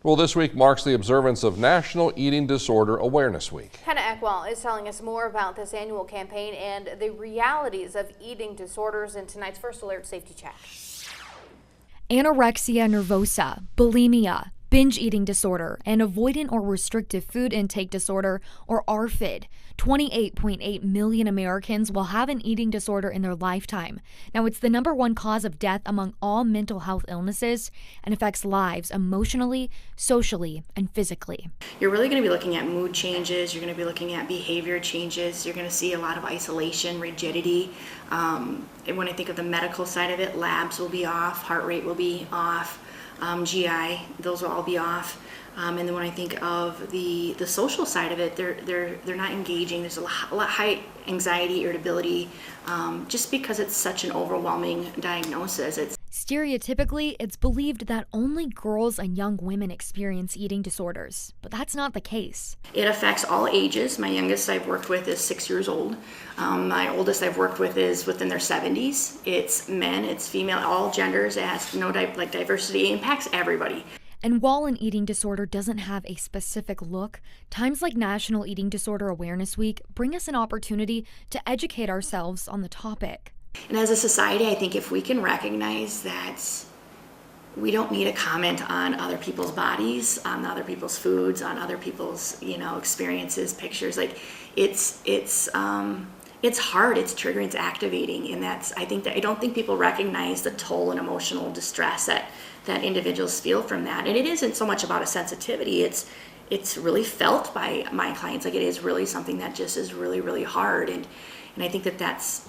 Well, this week marks the observance of National Eating Disorder Awareness Week. Hannah Eckwall is telling us more about this annual campaign and the realities of eating disorders in tonight's First Alert Safety Check. Anorexia nervosa, bulimia, binge eating disorder, and avoidant or restrictive food intake disorder, or ARFID. 28.8 million Americans will have an eating disorder in their lifetime. Now, it's the #1 cause of death among all mental health illnesses and affects lives emotionally, socially, and physically. You're really going to be looking at mood changes. You're going to be looking at behavior changes. You're going to see a lot of isolation, rigidity. And when I think of the medical side of it, labs will be off, heart rate will be off. GI, those will all be off. And then when I think of the social side of it, they're not engaging. There's a lot high anxiety, irritability, just because it's such an overwhelming diagnosis. Stereotypically, it's believed that only girls and young women experience eating disorders, but that's not the case. It affects all ages. My youngest I've worked with is 6 years old. My oldest I've worked with is within their 70s. It's men, it's female, all genders. It has no diversity. It impacts everybody. And while an eating disorder doesn't have a specific look, times like National Eating Disorder Awareness Week bring us an opportunity to educate ourselves on the topic. And as a society, I think if we can recognize that we don't need to comment on other people's bodies, on other people's foods, on other people's, experiences, pictures, it's hard, it's triggering, it's activating, and I don't think people recognize the toll and emotional distress that individuals feel from that. And it isn't so much about a sensitivity, it's really felt by my clients. It is really something that just is really, really hard. And I think that's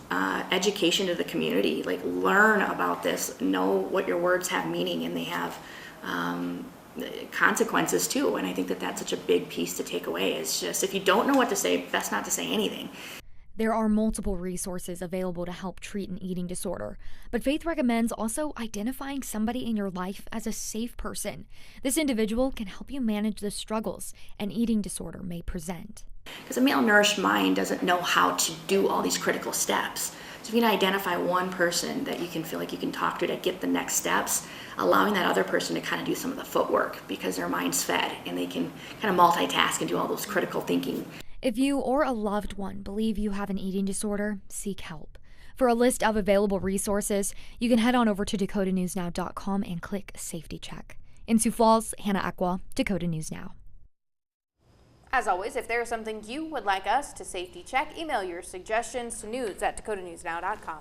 education to the community. Learn about this, know what your words have meaning, and they have consequences too. And I think that's such a big piece to take away. It's just, if you don't know what to say, best not to say anything. There are multiple resources available to help treat an eating disorder, but Faith recommends also identifying somebody in your life as a safe person. This individual can help you manage the struggles an eating disorder may present. Because a malnourished mind doesn't know how to do all these critical steps. So if you can identify one person that you can feel like you can talk to get the next steps, allowing that other person to kind of do some of the footwork because their mind's fed and they can kind of multitask and do all those critical thinking. If you or a loved one believe you have an eating disorder, seek help. For a list of available resources, you can head on over to dakotanewsnow.com and click Safety Check. In Sioux Falls, Hannah Eckwall, Dakota News Now. As always, if there is something you would like us to safety check, email your suggestions to news@dakotanewsnow.com.